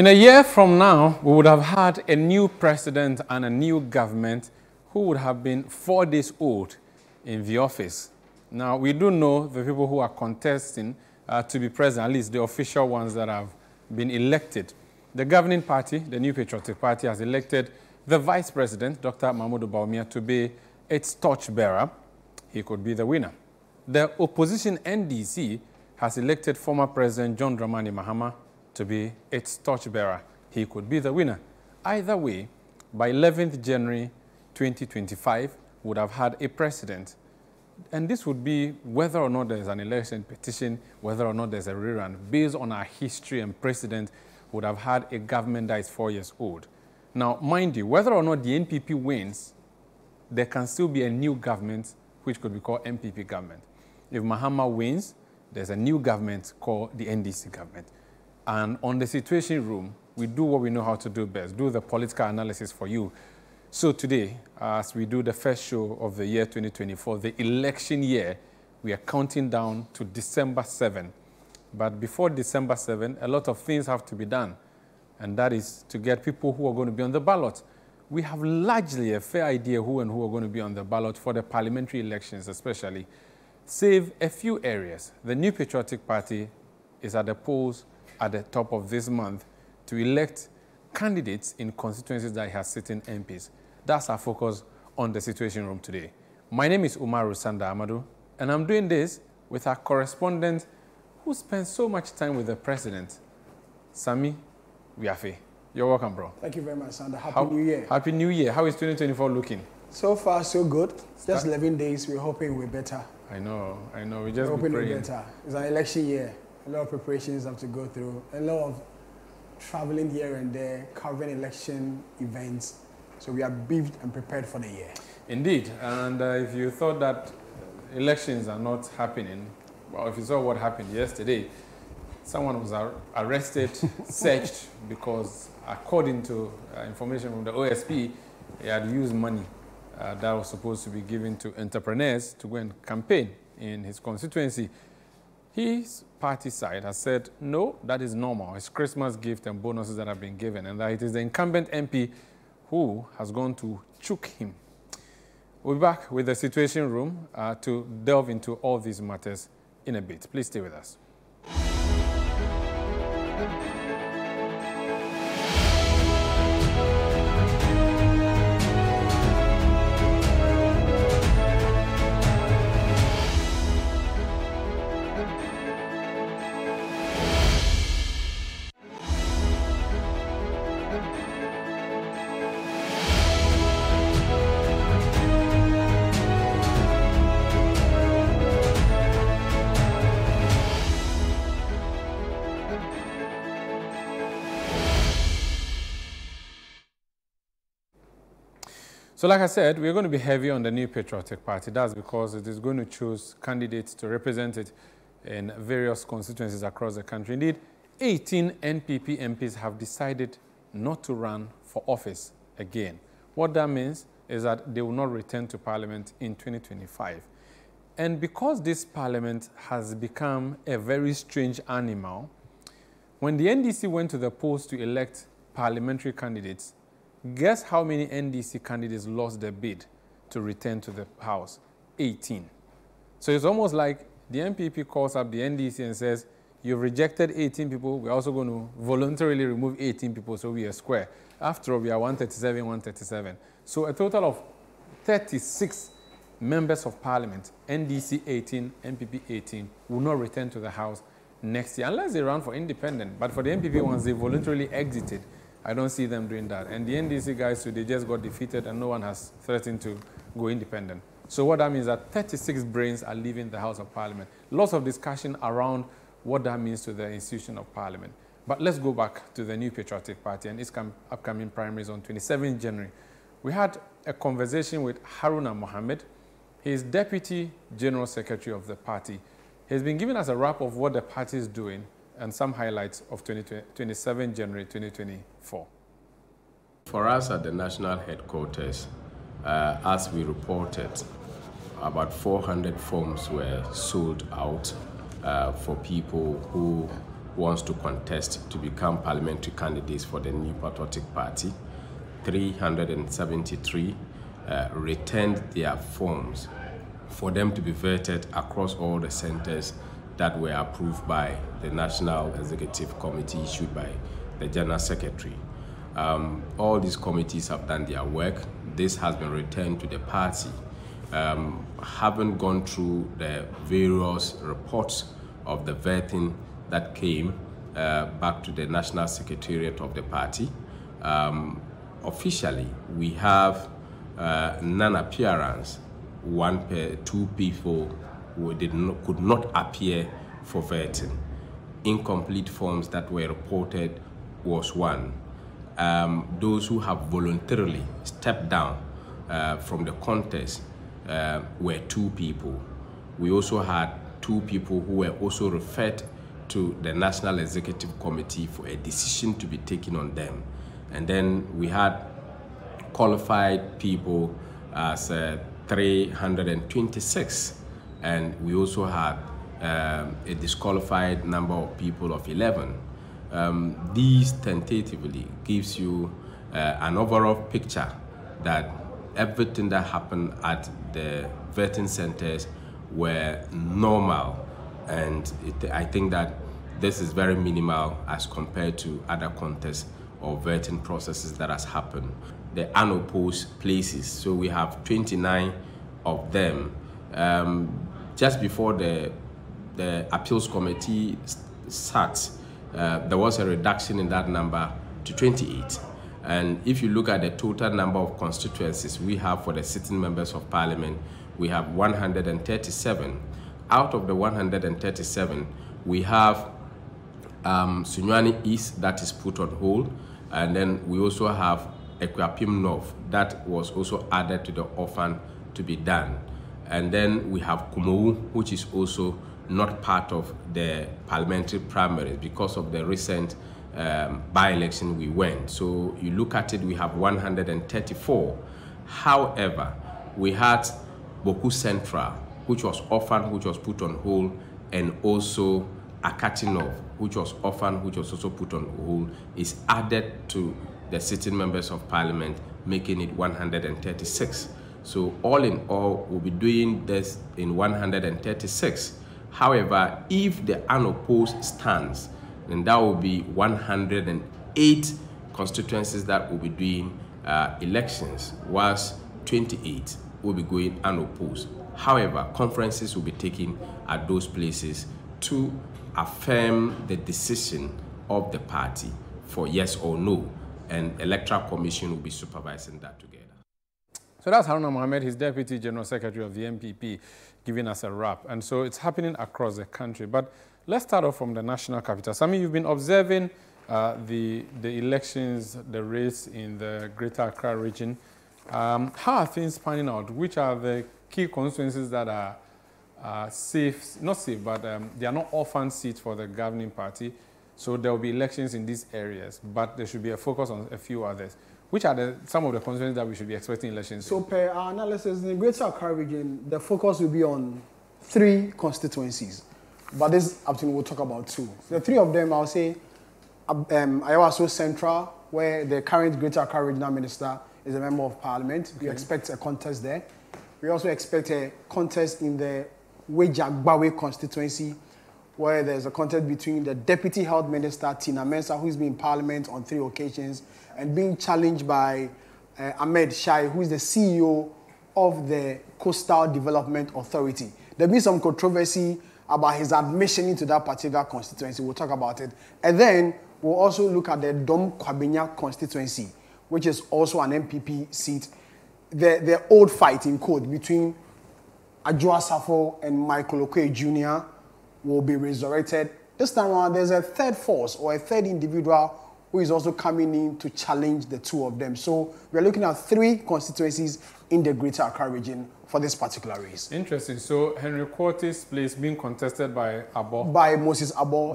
In a year from now, we would have had a new president and a new government who would have been 4 days old in the office. Now, we do know the people who are contesting to be president, at least the official ones that have been elected. The governing party, the New Patriotic Party, has elected the vice president, Dr. Mahmoud Bawumia, to be its torchbearer. He could be the winner. The opposition NDC has elected former President John Dramani Mahama to be its torchbearer. He could be the winner. Either way, by 11th January 2025, we would have had a president. And this would be whether or not there's an election petition, whether or not there's a rerun. Based on our history and precedent, we would have had a government that is 4 years old. Now, mind you, whether or not the NPP wins, there can still be a new government which could be called NPP government. If Mahama wins, there's a new government called the NDC government. And on the Citiuation Room, we do what we know how to do best, do the political analysis for you. So today, as we do the first show of the year 2024, the election year, we are counting down to December 7. But before December 7, a lot of things have to be done. And that is to get people who are going to be on the ballot. We have largely a fair idea who and who are going to be on the ballot for the parliamentary elections especially, save a few areas. The New Patriotic Party is at the polls at the top of this month to elect candidates in constituencies that has sitting MPs. That's our focus on the Citiuation Room today. My name is Umaru Sanda Amadu, and I'm doing this with our correspondent who spends so much time with the president, Sammi Wiafe. You're welcome, bro. Thank you very much, Sanda. Happy New Year. Happy New Year. How is 2024 looking? So far, so good. Just 11 days. We're hoping we're better. I know. We're just hoping we're better. It's an election year. A lot of preparations have to go through. A lot of traveling here and there, covering election events. So we are briefed and prepared for the year. Indeed. And if you thought that elections are not happening, well, if you saw what happened yesterday, someone was arrested, searched, because according to information from the OSP, he had used money that was supposed to be given to entrepreneurs to go and campaign in his constituency. His party side has said, no, that is normal. It's Christmas gift and bonuses that have been given, and that it is the incumbent MP who has gone to choke him. We'll be back with the Citiuation Room to delve into all these matters in a bit. Please stay with us. So like I said, we're going to be heavy on the New Patriotic Party. That's because it is going to choose candidates to represent it in various constituencies across the country. Indeed, 18 NPP MPs have decided not to run for office again. What that means is that they will not return to Parliament in 2025. And because this Parliament has become a very strange animal, when the NDC went to the polls to elect parliamentary candidates, guess how many NDC candidates lost their bid to return to the House? 18. So it's almost like the NPP calls up the NDC and says, you've rejected 18 people, we're also going to voluntarily remove 18 people so we are square. After all, we are 137. So a total of 36 members of Parliament, NDC 18, NPP 18, will not return to the House next year, unless they run for independent. But for the NPP ones, they voluntarily exited. I don't see them doing that. And the NDC guys, they just got defeated and no one has threatened to go independent. So what that means is that 36 brains are leaving the House of Parliament. Lots of discussion around what that means to the institution of Parliament. But let's go back to the New Patriotic Party and its upcoming primaries on 27 January. We had a conversation with Haruna Mohammed. He is Deputy General Secretary of the party. He's been giving us a wrap of what the party is doing and some highlights of 27 January 2024. For us at the national headquarters, as we reported, about 400 forms were sold out for people who wants to contest to become parliamentary candidates for the New Patriotic Party. 373 returned their forms for them to be vetted across all the centers that were approved by the National Executive Committee issued by the General Secretary. All these committees have done their work. This has been returned to the party. Having gone through the various reports of the vetting that came back to the National Secretariat of the party, officially we have non-appearance, two people who could not appear for vetting. Incomplete forms that were reported was one. Those who have voluntarily stepped down from the contest were 2 people. We also had 2 people who were also referred to the National Executive Committee for a decision to be taken on them. And then we had qualified people as 326, and we also had a disqualified number of people of 11. These tentatively gives you an overall picture that everything that happened at the vetting centers were normal, and I think that this is very minimal as compared to other contests or vetting processes that has happened. The unopposed places, so we have 29 of them. Just before the appeals committee sat, there was a reduction in that number to 28. And if you look at the total number of constituencies we have for the sitting members of parliament, we have 137. Out of the 137, we have Sunyani East that is put on hold, and then we also have Equiapim North that was also added to the orphan to be done. And then we have Kumou, which is also not part of the parliamentary primaries because of the recent by-election we went. So you look at it, we have 134. However, we had Boku Central, which was orphan, which was put on hold, and also Akatinov, which was orphan, which was also put on hold, is added to the sitting members of parliament, making it 136. So all in all, we'll be doing this in 136. However, if the unopposed stands, then that will be 108 constituencies that will be doing elections, whilst 28 will be going unopposed. However, conferences will be taken at those places to affirm the decision of the party for yes or no, and Electoral Commission will be supervising that together. So that's Haruna Mohammed, his Deputy General Secretary of the NPP, giving us a wrap. And so it's happening across the country. But let's start off from the national capital. Sammi, you've been observing the elections, the race in the Greater Accra region. How are things panning out? Which are the key constituencies that are safe, not safe, but they are not orphan seats for the governing party? So there will be elections in these areas, but there should be a focus on a few others. Which are some of the constituencies that we should be expecting elections? So per our analysis, in the Greater Accra region, the focus will be on 3 constituencies. But this afternoon we'll talk about 2. The 3 of them, I'll say, Ayawaso Central, where the current Greater Accra Regional Minister is a member of Parliament. Okay. We expect a contest there. We also expect a contest in the Wejagbawe constituency, where there's a contest between the Deputy Health Minister, Tina Mensah, who's been in Parliament on 3 occasions, and being challenged by Ahmed Shai, who is the CEO of the Coastal Development Authority. There'll be some controversy about his admission into that particular constituency. We'll talk about it. And then we'll also look at the Dom Kwabenya constituency, which is also an NPP seat. The old fight in code between Adjoa Safo and Michael Okoye Jr. will be resurrected. This time around, there's a third force or a third individual who is also coming in to challenge the 2 of them. So we're looking at 3 constituencies in the Greater Accra region for this particular race. Interesting. So Henry Quartey's place being contested by Abo? By Moses Abo,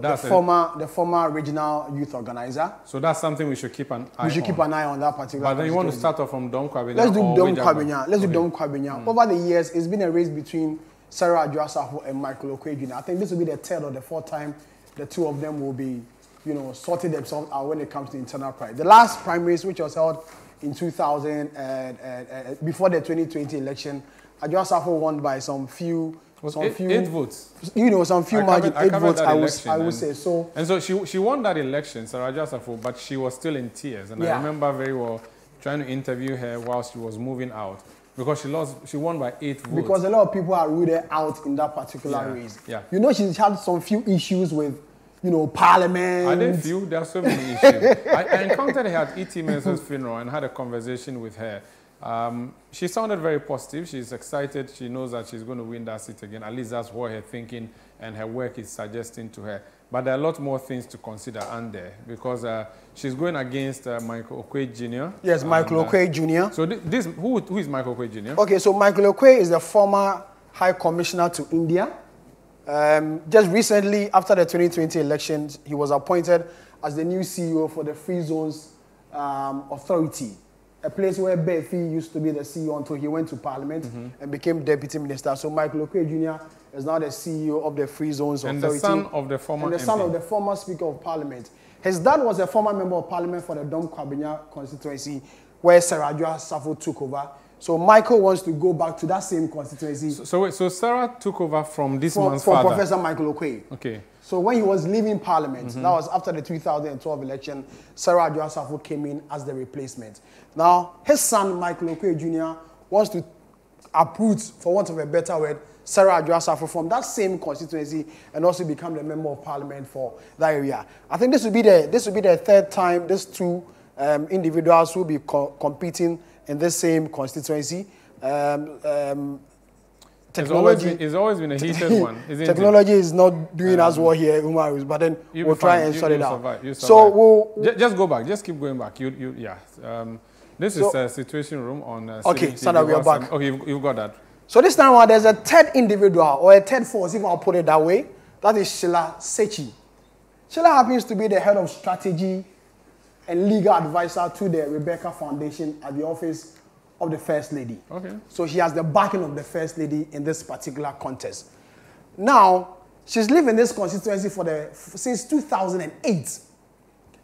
the former regional youth organizer. So that's something we should keep an eye on. We should keep an eye on that particular. But then you want to start off from Dom Kwabenya? Let's do Dom Kwabenya. Let's do Dom Kwabenya. Over the years, it's been a race between Sarah Adjoa Safo and Michael Okoye Jr. I think this will be the 3rd or the 4th time the two of them will be, sorting themselves out when it comes to internal primaries. The last primaries, which was held in 2000 before the 2020 election, Adwoa Safo won by some few 8 votes. Some few margin, 8 votes, I would say. So, and so she won that election, Sarah Adwoa Safo, but she was still in tears. And I remember very well trying to interview her while she was moving out because she won by 8 votes. Because a lot of people are rooted out in that particular race. Yeah. She's had some few issues with, Parliament. I didn't feel there are so many issues. I encountered her at E.T. Mensah's funeral and had a conversation with her. She sounded very positive. She's excited. She knows that she's going to win that seat again. At least that's what her thinking and her work is suggesting to her. But there are a lot more things to consider, aren't there? Because she's going against Michael Oquaye Jr. Yes, Michael Oquaye Jr. So who is Michael Oquaye Jr.? Okay, so Michael Oquaye is the former High Commissioner to India. Just recently, after the 2020 elections, he was appointed as the new CEO for the Free Zones Authority, a place where Befi used to be the CEO until he went to Parliament and became Deputy Minister. So Michael Oquaye Jr. is now the CEO of the Free Zones Authority. And the son of the former And the son of the former Speaker of Parliament. His dad was a former member of Parliament for the Dom Kwabena constituency, where Sarah Adwoa Safo took over. So Michael wants to go back to that same constituency. So Sarah took over from this man's father? From Professor Michael Oquaye. Okay. So when he was leaving Parliament, that was after the 2012 election, Sarah Adwoa Safo came in as the replacement. Now, his son, Michael Oquaye Jr., wants to uproot, for want of a better word, Sarah Adwoa Safo from that same constituency and also become the member of Parliament for that area. I think this will be the third time these two individuals will be competing in the same constituency. Technology it's always been a heated one, isn't technology is not doing as well here, Umaru, but then we'll try and sort it out. Survive. So we'll just go back. Just keep going back. This is a Citiuation Room on okay, Citi so now we are back. Okay, you've got that. So this time around, there's a third individual or a third force, if I'll put it that way. That is Sheila Sechi. Sheila happens to be the head of strategy and legal advisor to the Rebecca Foundation at the office of the First Lady. Okay. So she has the backing of the First Lady in this particular contest. Now, she's lived in this constituency since 2008.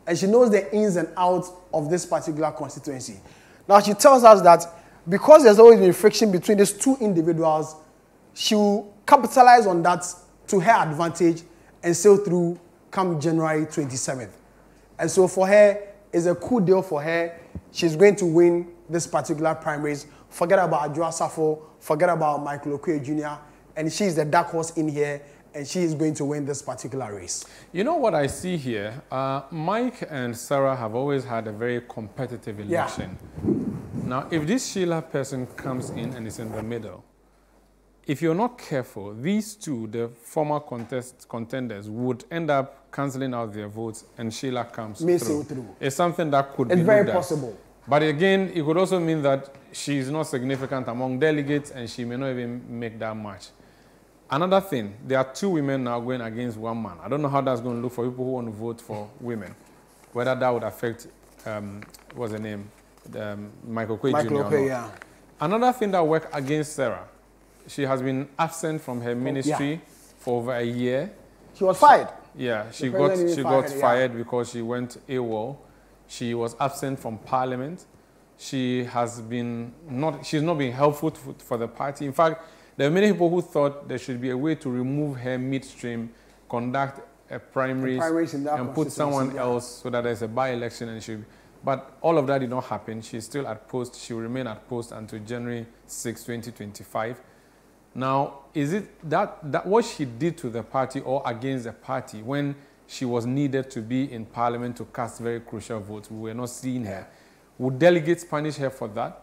And she knows the ins and outs of this particular constituency. Now, she tells us that because there's always been friction between these two individuals, she will capitalize on that to her advantage and sail through come January 27th. And so for her, it's a cool deal for her. She's going to win this particular primaries. Forget about Adwoa Safo, forget about Michael Oquaye Jr., and she's the dark horse in here, and she is going to win this particular race. You know what I see here? Mike and Sarah have always had a very competitive election. Yeah. Now, if this Sheila person comes in and is in the middle, if you're not careful, these two, the former contenders, would end up cancelling out their votes and Sheila comes through. It's something that could be It's very possible. But again, it could also mean that she's not significant among delegates and she may not even make that much. Another thing, there are two women now going against one man. I don't know how that's going to look for people who want to vote for women. Whether that would affect, what's her name, Michael Oquaye Jr. Oquaye, yeah. Another thing that worked against Sarah, she has been absent from her ministry for over a year. She was fired. Yeah, she got fired because she went AWOL. She was absent from Parliament. She's not been helpful for the party. In fact, there are many people who thought there should be a way to remove her midstream, conduct a primaries and put someone else so that there's a by-election. But all of that did not happen. She's still at post. She will remain at post until January 6, 2025. Now, is it that what she did to the party or against the party when she was needed to be in Parliament to cast very crucial votes? We were not seeing her. Would delegates punish her for that?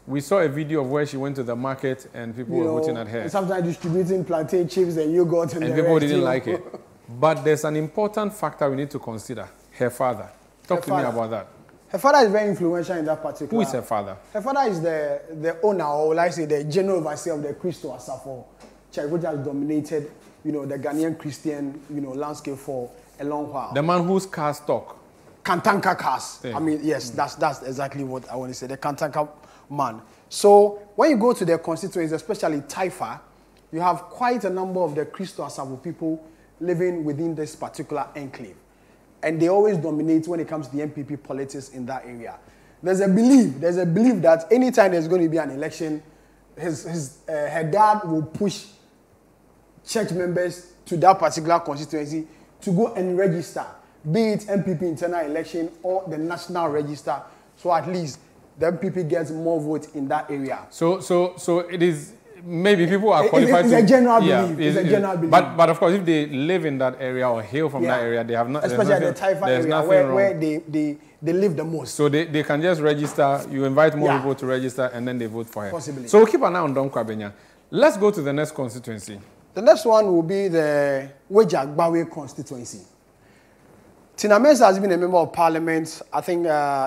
We saw a video of where she went to the market and people were voting at her. And sometimes distributing plantain chips and yogurt and people didn't like it. But there's an important factor we need to consider. Her father. Talk to me about that. Her father is very influential in that particular. Who is her father? Her father is the owner, or like I say, the general overseer of the Christo Asafo Church, which has dominated, the Ghanaian Christian, landscape for a long while. The man whose cars talk. Kantanka cars. I mean, yes, that's exactly what I want to say. The Kantanka man. So when you go to their constituencies, especially Taifa, you have quite a number of the Christo Asafo people living within this particular enclave. And they always dominate when it comes to the NPP politics in that area. There's a belief that anytime there's going to be an election, her dad will push church members to that particular constituency to go and register, be it NPP internal election or the national register, so at least the NPP gets more votes in that area. So it is, maybe people are qualified it's a general belief. It's a general belief. But of course, if they live in that area or hail from that area, they have not. Especially at the Taifa area where they live the most. So they can just register. You invite more people to register, and then they vote for her. Possibly. So we'll keep an eye on Dom Kwabenya. Let's go to the next constituency. The next one will be the Wejagbawe constituency. Tina Mensah has been a member of parliament. I think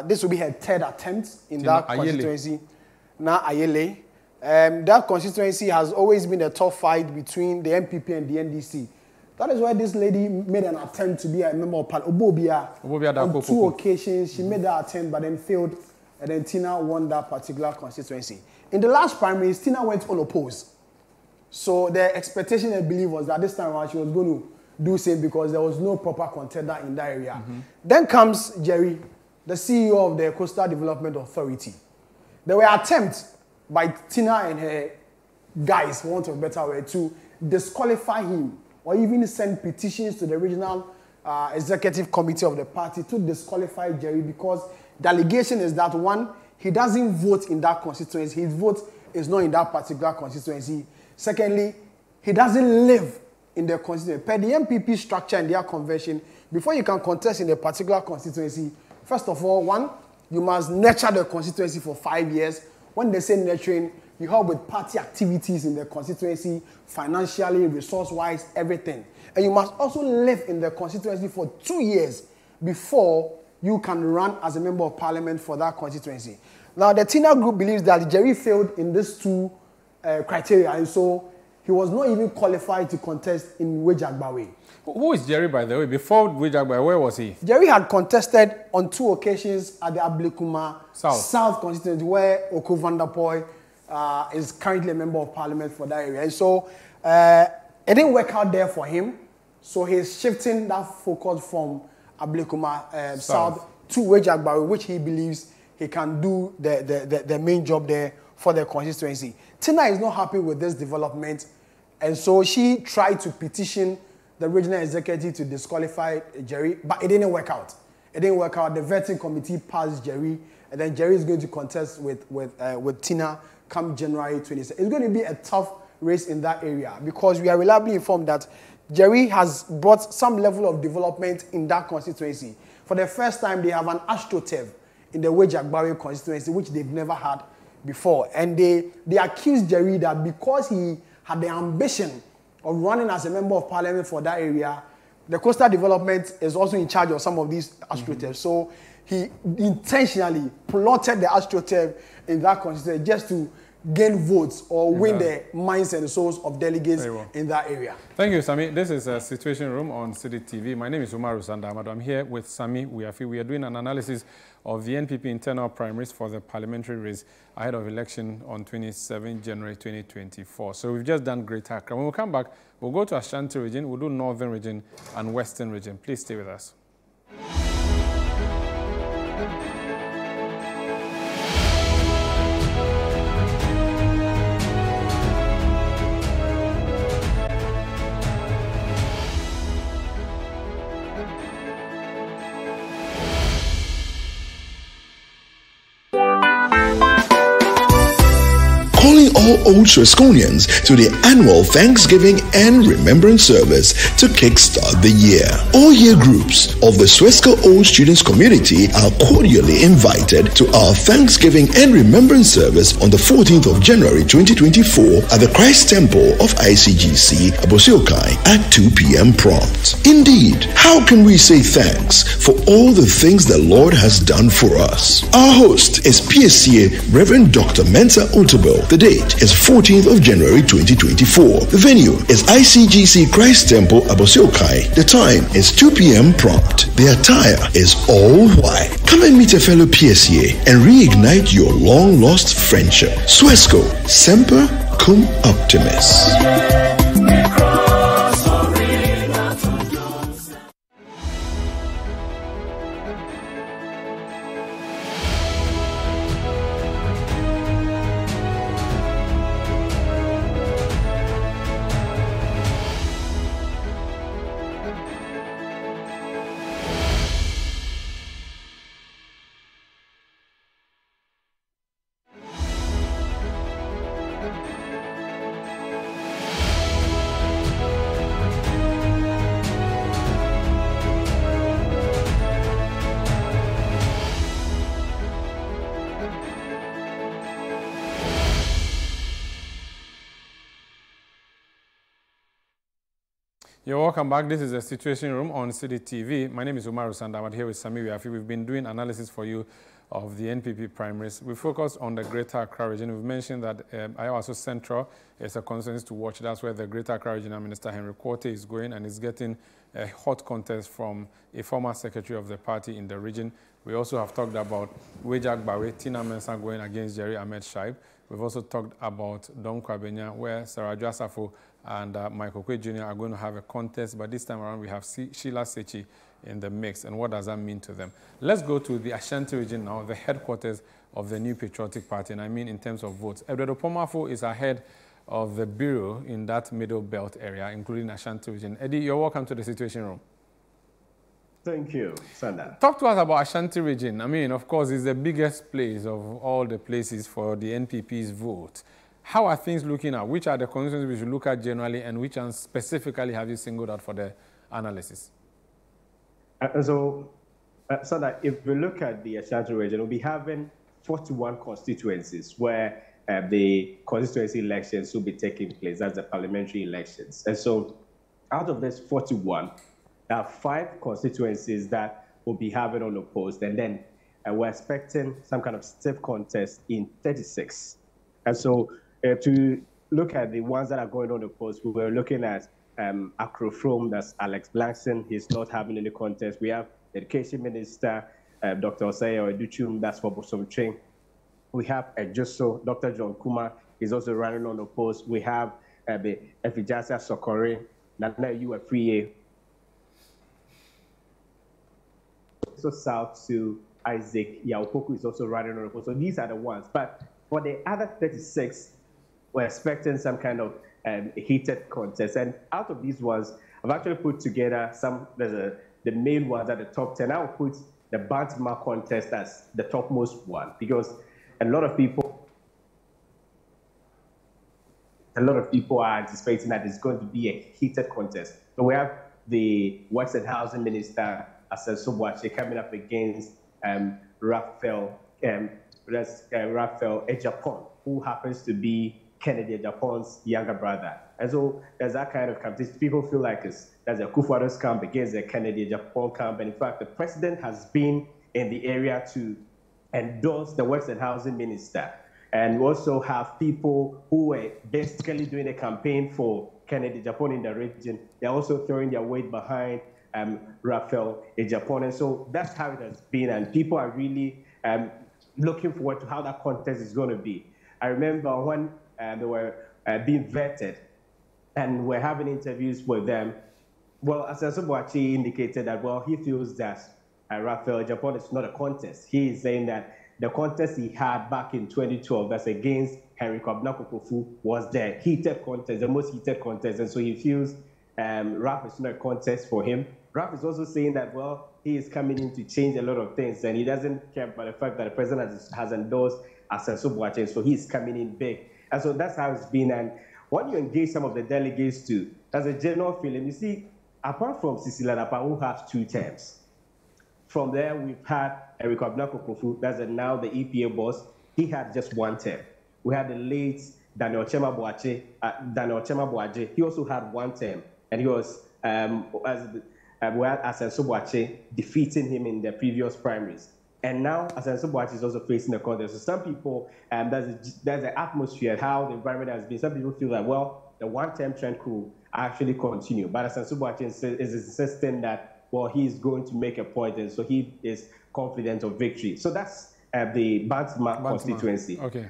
this will be her third attempt in that constituency. Now Ayele. That constituency has always been a tough fight between the NPP and the NDC. That is why this lady made an attempt to be a member of parliament. On 2 occasions, she made that attempt but then failed, and then Tina won that particular constituency. In the last primaries, Tina went unopposed. So the expectation, I believe, was that this time around she was going to do same because there was no proper contender in that area. Then comes Jerry, the CEO of the Coastal Development Authority. There were attempts by Tina and her guys, for want of a better way, to disqualify him or even send petitions to the regional executive committee of the party to disqualify Jerry because the allegation is that, one, he doesn't vote in that constituency. His vote is not in that particular constituency. Secondly, he doesn't live in the constituency. Per the NPP structure and their convention, before you can contest in a particular constituency, first of all, one, you must nurture the constituency for 5 years. When they say nurturing, you help with party activities in the constituency, financially, resource-wise, everything. And you must also live in the constituency for 2 years before you can run as a member of parliament for that constituency. Now, the Tina group believes that Jerry failed in these 2 criteria, and so he was not even qualified to contest in Wejagbawe. Who is Jerry, by the way? Before Wejagbawe, where was he? Jerry had contested on 2 occasions at the Ablekuma South constituency, where Oko Vanderpoy is currently a member of parliament for that area. And so it didn't work out there for him. So he's shifting that focus from Ablekuma South to Wejagbawe, which he believes he can do the main job there for the constituency. Tina is not happy with this development, and so she tried to petition the regional executive to disqualify Jerry, but it didn't work out. It didn't work out. The vetting committee passed Jerry, and then Jerry is going to contest with Tina come January 26th. It's going to be a tough race in that area because we are reliably informed that Jerry has brought some level of development in that constituency. For the first time, they have an astroturf in the Wejagbawe constituency, which they've never had before. And they accused Jerry that because he had the ambition of running as a member of parliament for that area, the coastal development is also in charge of some of these astroturfs. So he intentionally plotted the astroturf in that constituency just to gain votes or win the minds and the souls of delegates in that area. Thank you, Sammi. This is a Citiuation Room on Citi TV. My name is Umaru Sanda Amadu. I'm here with Sammi Wiafe. We are doing an analysis of the NPP internal primaries for the parliamentary race ahead of election on 27 January 2024. So we've just done Greater Accra. When we come back, we'll go to Ashanti region, we'll do Northern region and Western region. Please stay with us. All old Swesconians to the annual Thanksgiving and Remembrance Service to kickstart the year. All year groups of the Swesco Old Students community are cordially invited to our Thanksgiving and Remembrance Service on the 14th of January 2024 at the Christ Temple of ICGC, Abosiokai at 2 p.m. prompt. Indeed, how can we say thanks for all the things the Lord has done for us? Our host is PSCA Reverend Dr. Mensa Otobel. The date is 14th of January 2024. The venue is ICGC Christ Temple, Abosiokai. The time is 2 p.m. prompt. The attire is all white. Come and meet a fellow PSCA and reignite your long-lost friendship. Swesco, Semper Cum Optimus. You're welcome back. This is the Citiuation Room on Citi TV. My name is Umaru Sanda Amadu. I'm here with Sammi Wiafe. We've been doing analysis for you of the NPP primaries. We focused on the Greater Accra region. We've mentioned that Ayawaso Central is a consensus to watch. That's where the Greater Accra Regional Minister Henry Quarte is going, and is getting a hot contest from a former secretary of the party in the region. We also have talked about Wejak Bawe, Tina Mensah going against Jerry Ahmed Shaib. We've also talked about Don Kwabenya, where Sarah Asafo and Michael Kwe Jr. are going to have a contest, but this time around we have Sheila Sechi in the mix. And what does that mean to them? Let's go to the Ashanti region now, the headquarters of the New Patriotic Party, and I mean in terms of votes. Edward Opomafo is ahead of the bureau in that middle belt area, including Ashanti region. Eddie, you're welcome to the Citiuation Room. Thank you, Sanda. Talk to us about Ashanti region. I mean, of course, it's the biggest place of all the places for the NPP's vote. How are things looking at? Which are the conditions we should look at generally, and which ones specifically have you singled out for the analysis? Sanda, if we look at the Ashanti region, we'll be having 41 constituencies where the constituency elections will be taking place. That's the parliamentary elections. And so out of this 41, there are 5 constituencies that will be having unopposed, and then we're expecting some kind of stiff contest in 36. And so to look at the ones that are going unopposed, we were looking at Akrofrom, that's Alex Blankson. He's not having any contest. We have Education Minister, Dr. Osaya Educhum, that's for Bosomtring. We have Ejoso, Dr. John Kuma is also running unopposed. We have Efijasa Sokore, Nana Uafriye, also south to Isaac Yaopoku is also running unopposed. So these are the ones. But for the other 36, we're expecting some kind of heated contest. And out of these ones, I've actually put together the main ones at the top 10. I'll put the Bantama contest as the topmost one, because a lot of people are anticipating that it's going to be a heated contest. So we have the Works and Housing Minister, Asen Sobwache, coming up against Raphael Ejapon, who happens to be Kennedy Ejapon's younger brother. And so there's that kind of competition. People feel like there's a Kufuor's camp against the Kennedy Ejapon camp. And in fact, the president has been in the area to endorse the Works and Housing Minister. And we also have people who were basically doing a campaign for Kennedy Ejapon in the region. They're also throwing their weight behind Raphael Ejapon. And so that's how it has been. And people are really looking forward to how that contest is going to be. I remember when they were being vetted and we're having interviews with them. Well, Asen Sobwache indicated that, well, he feels that Raphael Ejapon is not a contest. He is saying that the contest he had back in 2012, that's against Henry Kwabena was the heated contest, the most heated contest. And so he feels Raph is not a contest for him. Raph is also saying that, well, he is coming in to change a lot of things, and he doesn't care about the fact that the president has endorsed Asen Sobwache, so he's coming in big. And so that's how it's been. And when you engage some of the delegates too, there's a general feeling. You see, apart from Cecilia Napa, who has 2 terms, from there we've had Eric Kwabena, that's now the EPA boss. He had just 1 term. We had the late Daniel Chema Boaje. He also had 1 term, and he was we had Asen Sobwache defeating him in the previous primaries. And now Asen Sobwache is also facing a contest. So some people, there's an atmosphere, how the environment has been. Some people feel like, well, the 1-term trend could actually continue. But Asen Sobwache is insisting that, well, he's going to make a point, and so he is confident of victory. So that's the Bantama constituency. Okay.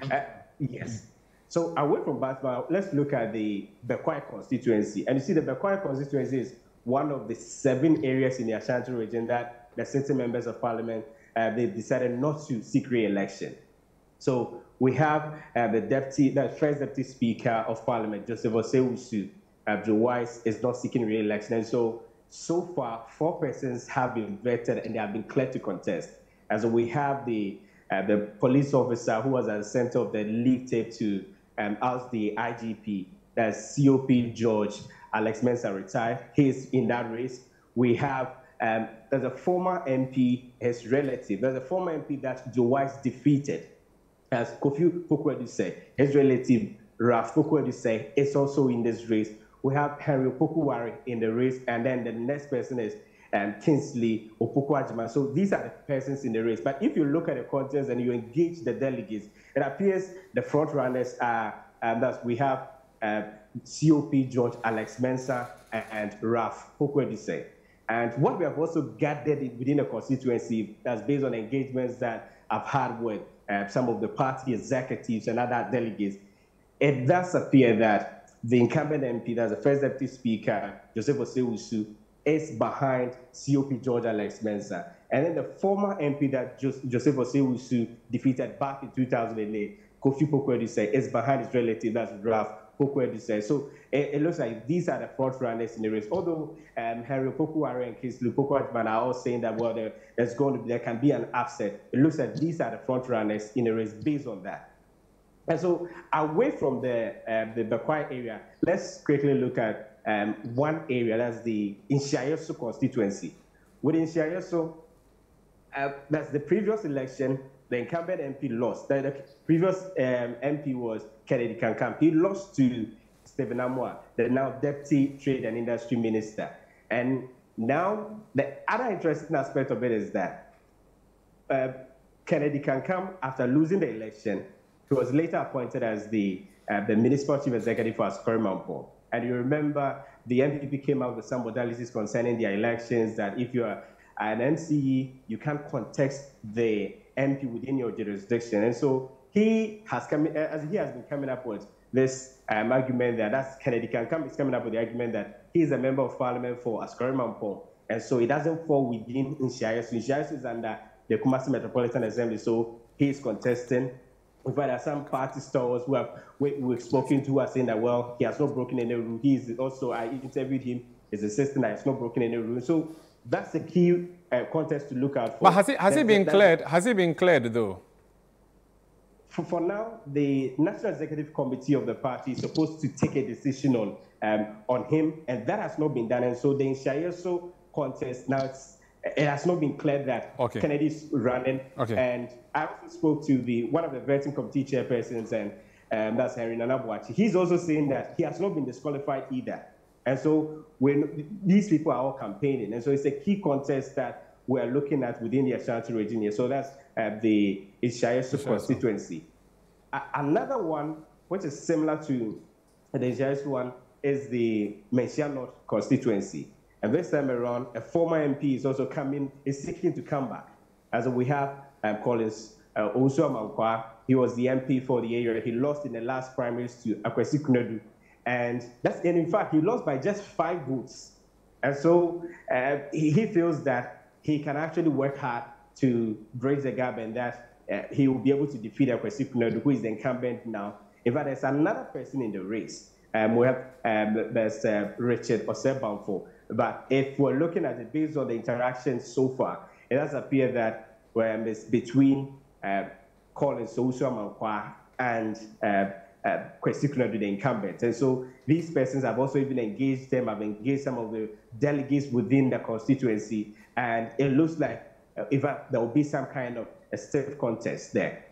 Yes. So away from Bantama, let's look at the Bekwai constituency. And you see the Bekwai constituency is one of the 7 areas in the Ashanti region that the sitting members of parliament, they've decided not to seek re-election. So we have the first deputy speaker of parliament, Joseph Osewusu, Joe Wise, is not seeking re-election. And so far, 4 persons have been vetted and they have been cleared to contest. And so we have the police officer who was at the center of the leak tape to oust the IGP, that's COP George Alex Mensah retired. He's in that race. We have there's a former MP, his relative. There's a former MP that Joe Wise defeated, as Kofi Pokuedu said. His relative Raf Pokuedu said is also in this race. we have Henry Opoku-Ware in the race, and then the next person is Kingsley Opoku-Agyeman. So these are the persons in the race. But if you look at the contest and you engage the delegates, it appears the front runners are that we have COP George Alex Mensah and Ralph Poku-Edusei. And what we have also gathered within the constituency, that's based on engagements that I've had with some of the party executives and other delegates, it does appear that the incumbent MP, that's the first deputy speaker, Joseph Osei-Wusu, is behind COP George Alex Mensah. And then the former MP that Joseph Osei-Wusu defeated back in 2008, Kofi Poku-Edusei, is behind his relative, that's Ralph Poku-Edusei. So it looks like these are the front runners in the race. Although Henry Opoku-Ware and Kingsley Opoku-Agyeman are all saying that, well, there can be an upset. It looks like these are the front runners in the race based on that. And so away from the Bekwai area, let's quickly look at one area, that's the Nhyiayesu constituency. With Nhyiayesu, that's the previous election, the incumbent MP lost. The previous MP was Kennedy Kankam. He lost to Stephen Amoah, the now Deputy Trade and Industry Minister. And now, the other interesting aspect of it is that Kennedy Kankam, after losing the election, he was later appointed as the Municipal Chief Executive for Asokore Mampong. And you remember the NPP came out with some modalities concerning their elections, that if you are an MCE, you can't contest the MP within your jurisdiction. And so he has been coming up with this argument that's Kennedy Kankam is coming up with the argument that he's a member of parliament for Asokore Mampong. And so it doesn't fall within Nhyiayesu. Nhyiayesu is under the Kumasi Metropolitan Assembly, so he is contesting. In fact, there are some party stalwarts who we've spoken to who are saying that, well, he has not broken any rule. I interviewed him, he's insisting that he's not broken any rule. So that's the key contest to look out for. But has it been cleared? Has it been cleared, though? For now, the National Executive Committee of the party is supposed to take a decision on him, and that has not been done. And so the Nhyiayesu contest, now it has not been cleared that Kennedy is running. Okay. And I also spoke to one of the vetting committee chairpersons, and that's Henry Nanabuachi. He's also saying that he has not been disqualified either. And so when these people are all campaigning, and so it's a key contest that we are looking at within the Ashanti region here. So that's the Nhyiayesu constituency. Another one, which is similar to the Nhyiayesu one, is the Menchia North constituency. And this time around, a former MP is also seeking to come back. As we have Collins Owusu-Amankwa, he was the MP for the area. He lost in the last primaries to Akwesi Kunedu. And in fact, he lost by just 5 votes. And so he feels that he can actually work hard to bridge the gap, and that he will be able to defeat Akwesi Kunedu, who is the incumbent now. In fact, there's another person in the race. We have there's Richard Osei-Bamfo. But if we're looking at it based on the interactions so far, it does appear that it's between Collins Owusu-Amankwa and Kwesi Kunedu, the incumbent. And so these persons have also even engaged them, have engaged some of the delegates within the constituency, and it looks like there will be some kind of a stiff contest there.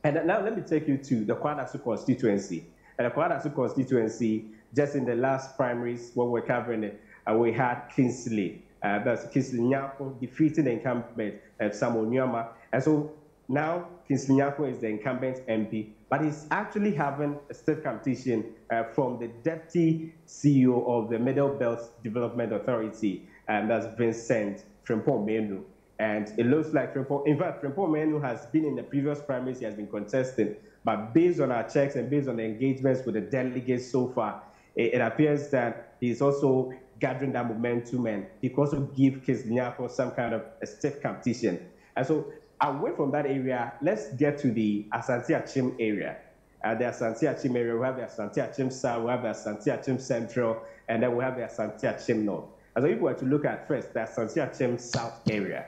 And now let me take you to the Kwadasu constituency. And the Kwadasu constituency, just in the last primaries, when we're covering it, we had Kingsley Nyako defeating the incumbent Samuel Nyama. And so now Kingsley Nyako is the incumbent MP, but he's actually having a stiff competition from the deputy CEO of the Middle Belt Development Authority, and that's Vincent Frimpong-Menu. And it looks like Frimpong-Menu has been in the previous primaries, he has been contesting, but based on our checks and based on the engagements with the delegates so far, it appears that he's also gathering that momentum, and he can also give Kingsley Nyako some kind of a stiff competition. And so away from that area, let's get to the Asante Achim area. The Asante Achim area, we have the Asante Achim South, we have the Asante Achim Central, and then we have the Asante Achim North. And so if we were to look at first the Asante Achim South area,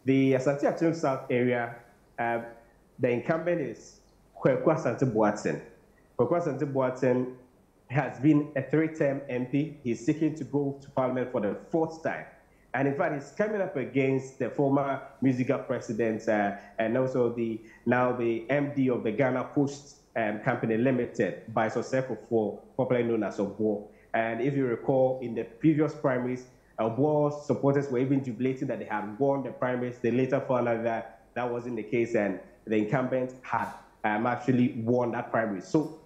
the Asante Achim South area, the incumbent is Kweku Asante Boateng. Kweku Asante Boateng has been a 3-term MP. He's seeking to go to Parliament for the 4th time. And in fact, he's coming up against the former musical president and also now the MD of the Ghana Post Company Limited, by Soseko, popularly known as Obo. And if you recall, in the previous primaries, Obuo's supporters were even jubilating that they had won the primaries. They later found out that that wasn't the case, and the incumbent had actually won that primary. So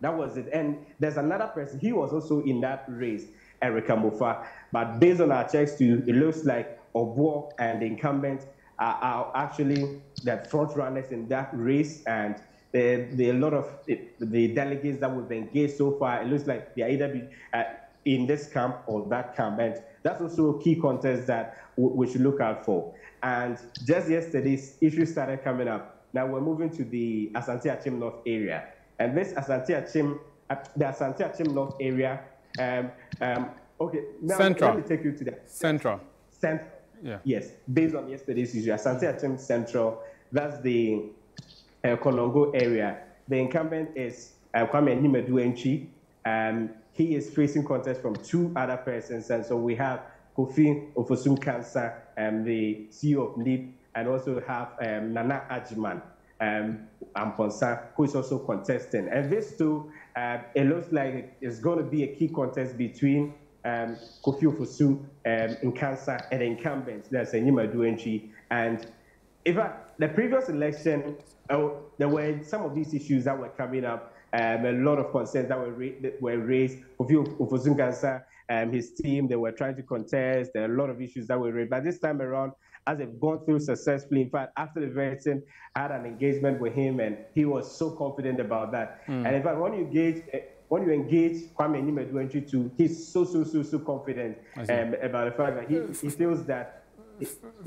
that was it. And there's another person, he was also in that race, Erica Mofa. But based on our checks too, it looks like Obuo and the incumbent are actually the front runners in that race. And a lot of the delegates that we've engaged so far, it looks like they are either in this camp or that camp. And that's also a key contest that we should look out for. And just yesterday, issues started coming up. Now we're moving to the Asante Achim North area. And this Asante Achim, the Asante Achim North area, okay, now Central. let me take you to the Central. Central. Yeah. Yes, based on yesterday's issue, Asante Achim Central, that's the Konongo area. The incumbent is Kwame Nimedu. He is facing contest from two other persons, and so we have Kofi Ofosum Kansa, the CEO of NIP, and also have Nana Ajiman Amponsa, who is also contesting. And this two, it looks like it's going to be a key contest between Kofi Ofosum Kansa and the incumbent, that's Nimedu Enchi. And in fact, the previous election, there were some of these issues that were coming up. A lot of concerns that were raised. Ofosum Kansa, his team, they were trying to contest. There are a lot of issues that were raised. But this time around, as they've gone through successfully, in fact, after the voting, I had an engagement with him, and he was so confident about that. And in fact, when you engage Kwame Nimedu too, he's so confident about the fact that he feels that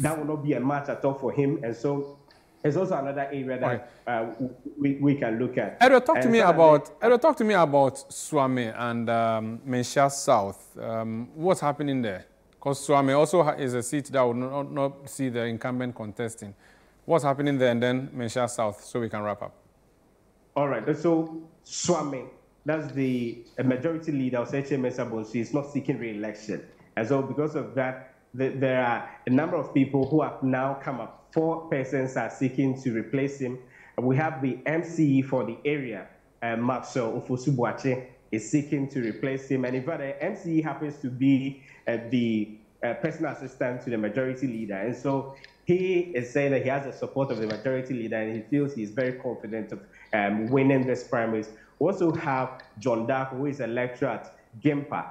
that will not be a match at all for him. And so there's also another area that we can look at. Edward, talk to me about Swami and Menchia South. What's happening there? Because Swami also is a seat that will not see the incumbent contesting. What's happening there, and then Menchia South, so we can wrap up. All right. So Swami, that's the majority leader of HMS Abonsi, is not seeking re-election. And so because of that, there are a number of people who have now come up. 4 persons are seeking to replace him. We have the MCE for the area, Maxwell Ofosu-Boakye, is seeking to replace him. And in fact, the MCE happens to be the personal assistant to the majority leader. And so he is saying that he has the support of the majority leader, and he feels he's very confident of winning this primaries. We also have John Darko, who is a lecturer at GIMPA.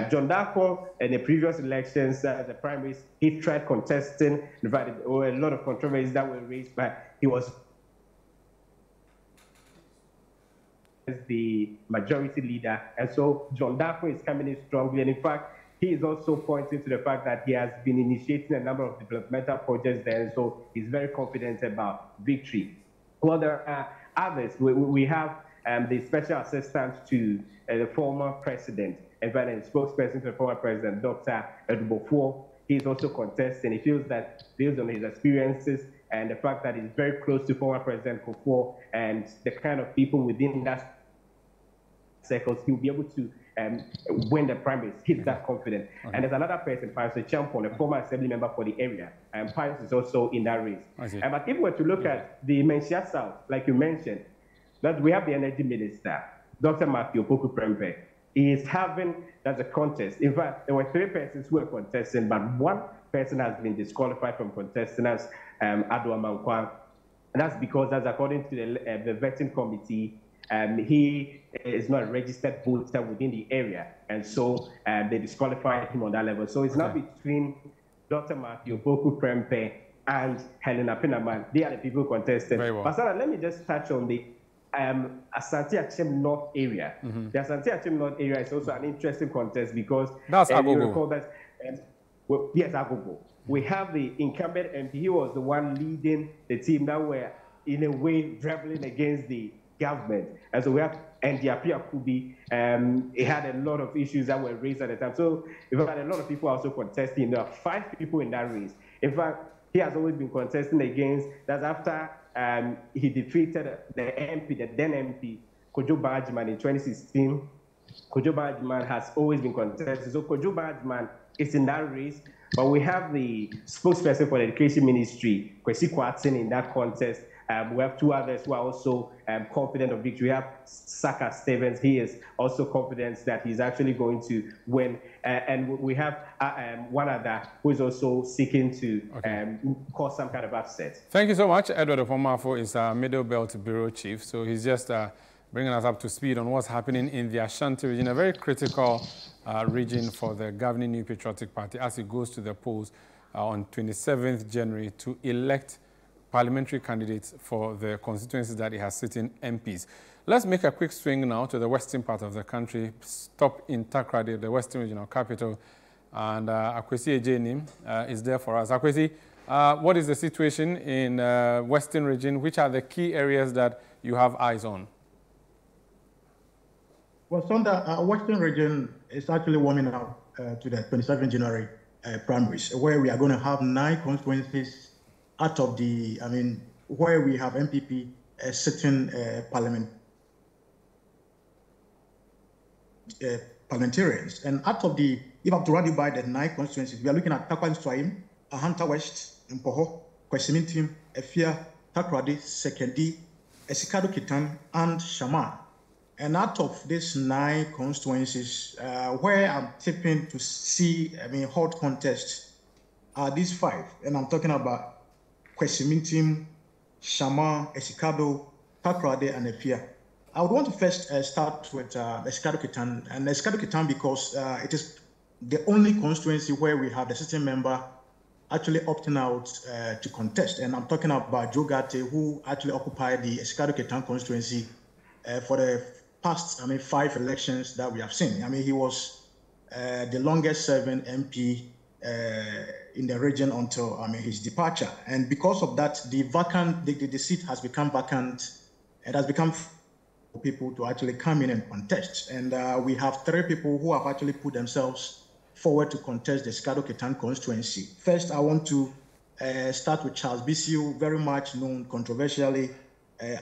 John Darko, in the previous elections, the primaries, he tried contesting. In fact, there were a lot of controversies that were raised, but he was the majority leader. And so John Darko is coming in strongly. And in fact, he is also pointing to the fact that he has been initiating a number of developmental projects there. And so he's very confident about victory. Well, there are others. We have the special assistant to the former president, and then a spokesperson to the former president, Dr. Edubofo. He's also contesting. He feels that based on his experiences and the fact that he's very close to former President Kufuor and the kind of people within that circles, he'll be able to win the primaries. He's that confident. And there's another person, Pius Champon, a former assembly member for the area, and Pius is also in that race. But if we were to look at the Menchia South, like you mentioned, that we have the energy minister, Dr. Matthew Opoku Prempeh. He is having, that's a contest. In fact, there were 3 persons who were contesting, but 1 person has been disqualified from contesting as Adwa Mankwa. And that's because, that's according to the vetting committee, he is not a registered voter within the area. And so they disqualified him on that level. So it's now between Dr. Matthew Opoku Prempeh and Helena Pinaman. They are the people contesting. Very well. But Sarah, let me just touch on the Asante Achim North area. The Asante Achim North area is also an interesting contest because that's you Agogo. recall that, yes, Agogo. We have the incumbent MP. He was the one leading the team that were, in a way, dribbling against the government. And so we have NDP Akubi. It had a lot of issues that were raised at the time. So in fact, a lot of people are also contesting. There are 5 people in that race. In fact, he has always been contesting against, that's after he defeated the MP, the then MP, Kojo Bajman in 2016. Kojo Bajman has always been contested. So Kojo Bajman is in that race, but we have the spokesperson for the Education Ministry, Kwesi Kwarteng, in that contest. We have two others who are also confident of victory. We have Saka Stevens. He is also confident that he's actually going to win. And we have one other who is also seeking to cause some kind of upset. Thank you so much. Edward Opomafo is our Middle Belt Bureau Chief. So he's just bringing us up to speed on what's happening in the Ashanti region, a very critical region for the governing New Patriotic Party as it goes to the polls on 27th January to elect parliamentary candidates for the constituencies that it has sitting MPs. Let's make a quick swing now to the western part of the country, stop in Takoradi, the western regional capital, and Akwesi Ejenim is there for us. Akwesi, what is the situation in western region? Which are the key areas that you have eyes on? Well, Sanda, western region is actually warming up to the 27th January primaries, where we are going to have 9 constituencies out of the, where we have NPP sitting parliamentarians. And out of the, if I have to run it by the 9 constituencies, we are looking at Takoradi Swaim, Ahanta West, Mpoho, Kwesimintim, Efia, Takoradi, Sekendi, Esikado Kitan, and Shaman. And out of these 9 constituencies, where I'm tipping to see, hot contest, are these 5. And I'm talking about Kwesimintim, Shaman, Esikado, Takoradi, and Efia. I would want to first start with Esikado Kitan. And Esikado Kitan because it is the only constituency where we have the sitting member actually opting out to contest. And I'm talking about Joe Gate, who actually occupied the Esikado Kitan constituency for the past, 5 elections that we have seen. He was the longest serving MP in the region until, his departure. And because of that, the seat has become vacant. It has become for people to actually come in and contest. And we have 3 people who have actually put themselves forward to contest the Esikado Kitan constituency. First, I want to start with Charles Bisiu, very much known controversially,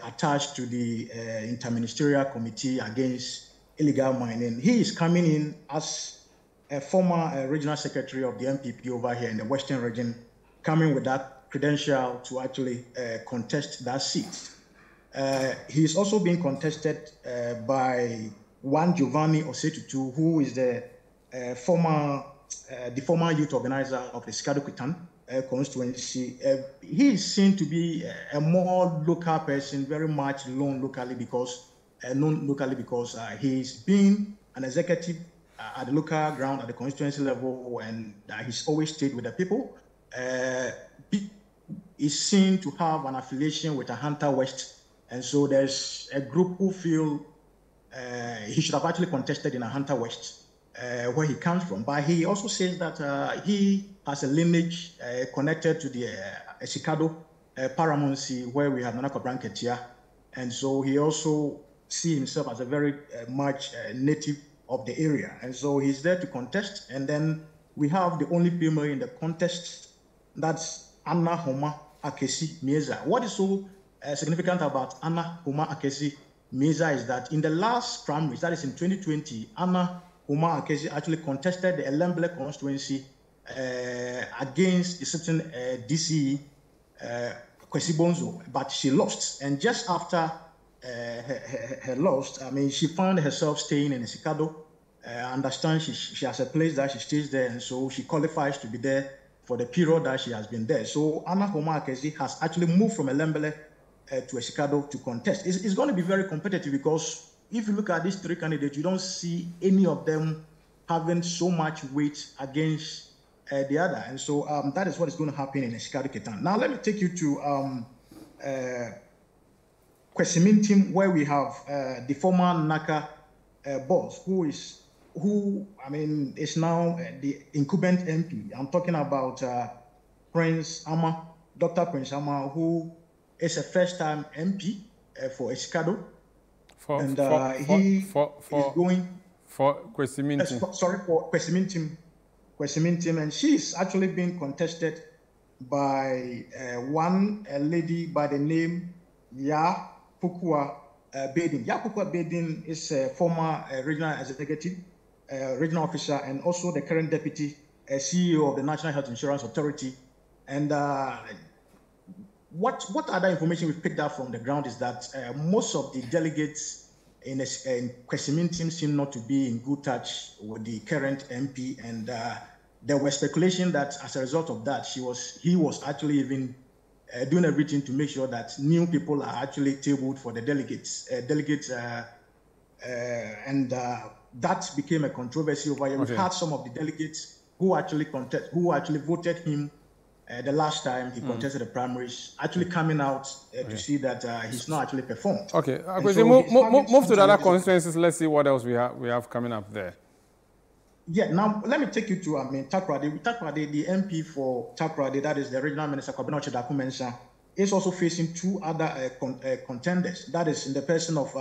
attached to the Interministerial Committee Against Illegal Mining. He is coming in as a former regional secretary of the NPP over here in the Western region, coming with that credential to actually contest that seat. He is also being contested by one Giovanni Osetutu, who is the former youth organizer of the Esikado Kitan constituency. He is seen to be a more local person, very much known locally because he's been an executive at the local ground at the constituency level, and he's always stayed with the people. He's seen to have an affiliation with Ahanta West, and so there's a group who feel he should have actually contested in Ahanta West, where he comes from. But he also says that he has a lineage connected to the Esikado paramountcy, where we have Nana Kwabena Ketia. And so he also sees himself as a very much native of the area. And so he's there to contest. And then we have the only female in the contest, that's Anna Homa Akesi Mieza. What is so significant about Anna Homa Akesi Mieza is that in the last primaries, that is in 2020, Anna Homa Akesi actually contested the Elembele constituency against the certain DCE, Kwesi Bonzo, but she lost. And just after her loss, she found herself staying in Esikado. I understand she has a place that she stays there, and so she qualifies to be there for the period that she has been there. So Anna Homa Akesi has actually moved from Elembele to Esikado to contest. It's going to be very competitive because if you look at these 3 candidates, you don't see any of them having so much weight against the other. And so that is what is going to happen in Esikado Kitan. Now, let me take you to Kwesimintim, where we have the former NACA boss, who is now the incumbent MP. I'm talking about Prince Ama, Dr. Prince Ama, who is a first-time MP for Esikado. He is going for Kwesimintim. For Kwesimintim, and she's actually being contested by one lady by the name Yapukua Bedin. Yapukua Bedin is a former regional executive, regional officer, and also the current deputy CEO of the National Health Insurance Authority. And what other information we've picked up from the ground is that most of the delegates in Kwesimin team seem not to be in good touch with the current MP, and there was speculation that as a result of that, he was actually even doing everything to make sure that new people are actually tabled for the delegates. And that became a controversy over here. Okay. We've had some of the delegates who actually voted him the last time he contested the primaries, actually coming out to see that he's not actually performed. Okay, so move to the other constituencies. Let's see what else we have coming up there. Yeah, now let me take you to Takoradi. Takoradi, the MP for Takoradi, that is the regional minister Kwabena Ochedaku Mensah, is also facing two other contenders. That is in the person of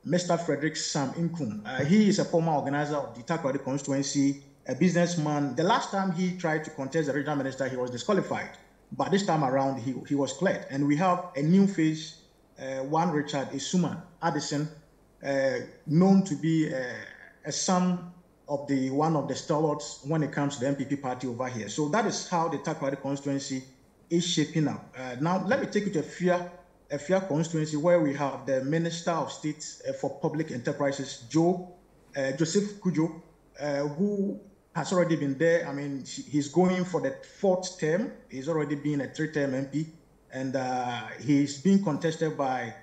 Mr. Frederick Sam Inkum. He is a former organizer of the Takoradi constituency, a businessman. The last time he tried to contest the regional minister, he was disqualified. But this time around, he was cleared. And we have a new face, one Richard Isuman Addison, known to be a son of one of the stalwarts when it comes to the NPP party over here. So that is how the Takoradi constituency is shaping up. Now, let me take you to a fair constituency where we have the Minister of State for Public Enterprises, Joseph Kujo, who has already been there. I mean, he's going for the 4th term. He's already been a 3-term MP, and he's being contested by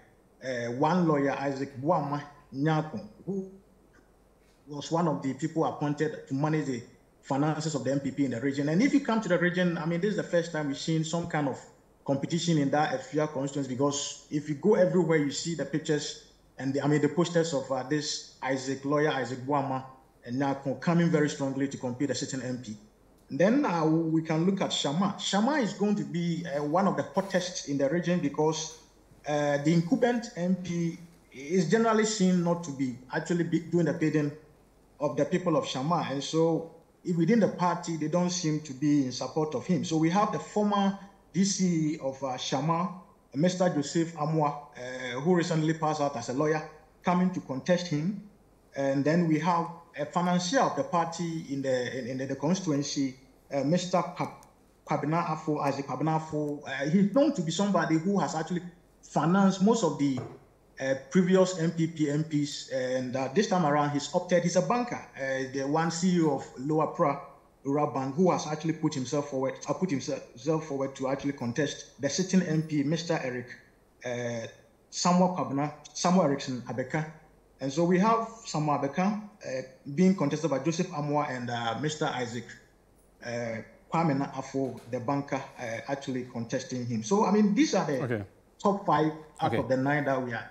one lawyer, Isaac Buama Nyako, who was one of the people appointed to manage the finances of the NPP in the region. And if you come to the region, I mean, this is the first time we've seen some kind of competition in that FIA constituency, because if you go everywhere, you see the pictures and the posters of this lawyer Isaac Buama and Nyako coming very strongly to compete a certain MP. And then we can look at Shama. Shama is going to be one of the hottest in the region because the incumbent MP is generally seen not to be actually doing the bidding of the people of Shama. And so if within the party, they don't seem to be in support of him. So we have the former DC of Shama, Mr. Joseph Amwa, who recently passed out as a lawyer, coming to contest him. And then we have a financier of the party in the constituency, Mr. Kwabena Afo, Isaac Kwabena Afo. He's known to be somebody who has actually financed most of the previous NPP MPs, and this time around he's a banker, the one CEO of Lower Pra Rural Bank, who has actually put himself forward to actually contest the sitting MP, Mr. Eric Samuel Erickson Abeka. And so we have Samuel Abeka being contested by Joseph Amwa and Mr. Isaac Kwabena Afo, the banker, actually contesting him. So I mean, these are the top 5 out of the 9 that we are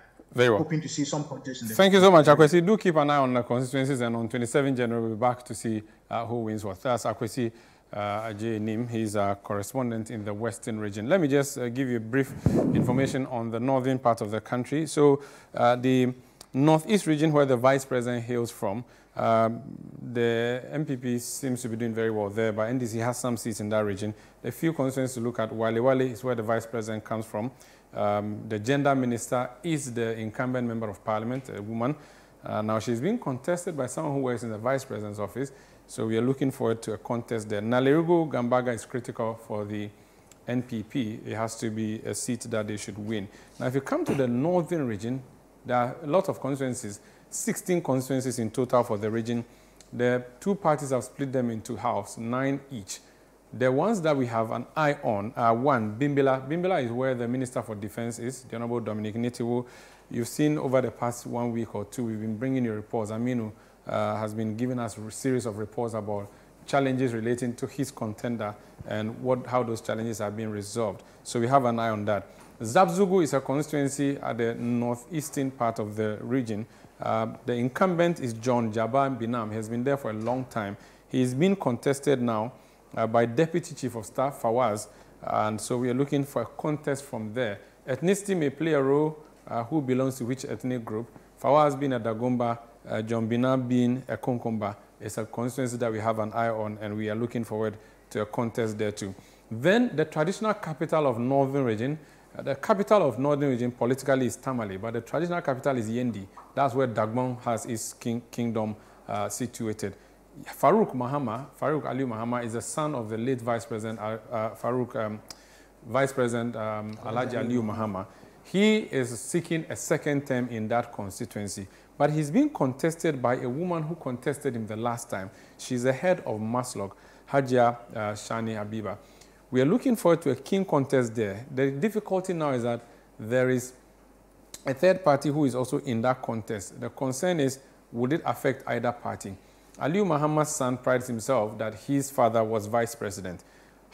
hoping to see some contest in the Thank you so much, Akwesi. Do keep an eye on the constituencies, and on 27 January, we'll be back to see who wins what. That's Akwesi Ajay Nim. He's a correspondent in the Western region. Let me just give you brief information on the northern part of the country. So the Northeast region, where the Vice President hails from, the NPP seems to be doing very well there, but NDC has some seats in that region. A few constituencies to look at. Wale is where the Vice President comes from. The gender minister is the incumbent member of parliament, a woman. Now she's being contested by someone who works in the vice president's office, so we are looking forward to a contest there. Nalerugo Gambaga is critical for the NPP. It has to be a seat that they should win. Now if you come to the northern region, there are a lot of constituencies, 16 constituencies in total for the region. The two parties have split them into halves, 9 each. The ones that we have an eye on are one, Bimbila. Bimbila is where the Minister for Defense is, the Honorable Dominic Nitiwo. You've seen over the past 1 week or two, we've been bringing you reports. Aminu has been giving us a series of reports about challenges relating to his contender and how those challenges are being resolved. So we have an eye on that. Zabzugu is a constituency at the northeastern part of the region. The incumbent is John Jabbar Binam. He has been there for a long time. He is being contested now by Deputy Chief of Staff, Fawaz, and so we are looking for a contest from there. Ethnicity may play a role, who belongs to which ethnic group. Fawaz being a Dagomba, John Binam being a Konkomba. It's a constituency that we have an eye on, and we are looking forward to a contest there too. Then the traditional capital of Northern Region, the capital of Northern Region politically is Tamale, but the traditional capital is Yendi. That's where Dagbon has his kingdom situated. Farouk Ali Mahama is the son of the late Vice President Farouk Vice President Alhaji Aliyu Mahama, he is seeking a second term in that constituency. But he's being contested by a woman who contested him the last time. She's the head of Maslog, Hajia Shani Habiba. We are looking forward to a keen contest there. The difficulty now is that there is a third party who is also in that contest. The concern is, would it affect either party? Aliyu Mahama's son prides himself that his father was vice president.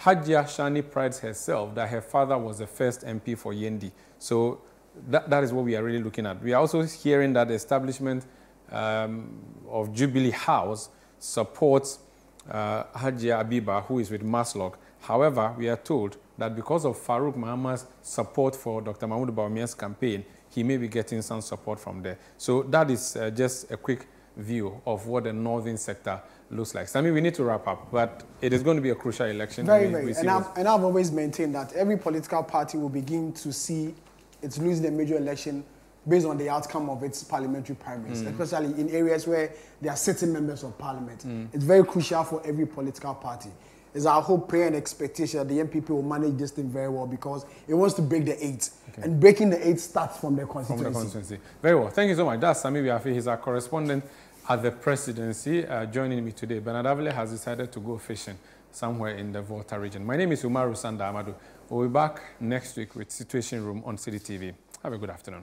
Hajia Shani prides herself that her father was the first MP for Yendi. So that is what we are really looking at. We are also hearing that the establishment of Jubilee House supports Hajia Habiba, who is with Maslog. However, we are told that because of Farouk Mahama's support for Dr. Mahmoud Bawumia's campaign, he may be getting some support from there. So that is just a quick view of what the northern sector looks like. Sammi, we need to wrap up, but it is going to be a crucial election. Very. And I've always maintained that every political party will begin to see it's losing a major election based on the outcome of its parliamentary primaries, especially in areas where they are sitting members of parliament. It's very crucial for every political party. It's our hope, prayer, and expectation that the NPP will manage this thing very well because it wants to break the 8. Okay. And breaking the 8 starts from the constituency. Very well. Thank you so much. That's Sammi Wiafe. He's our correspondent at the presidency. Joining me today, Bernard Avile has decided to go fishing somewhere in the Volta region. My name is Umaru Sanda Amadu. We'll be back next week with Citiuation Room on Citi TV. Have a good afternoon.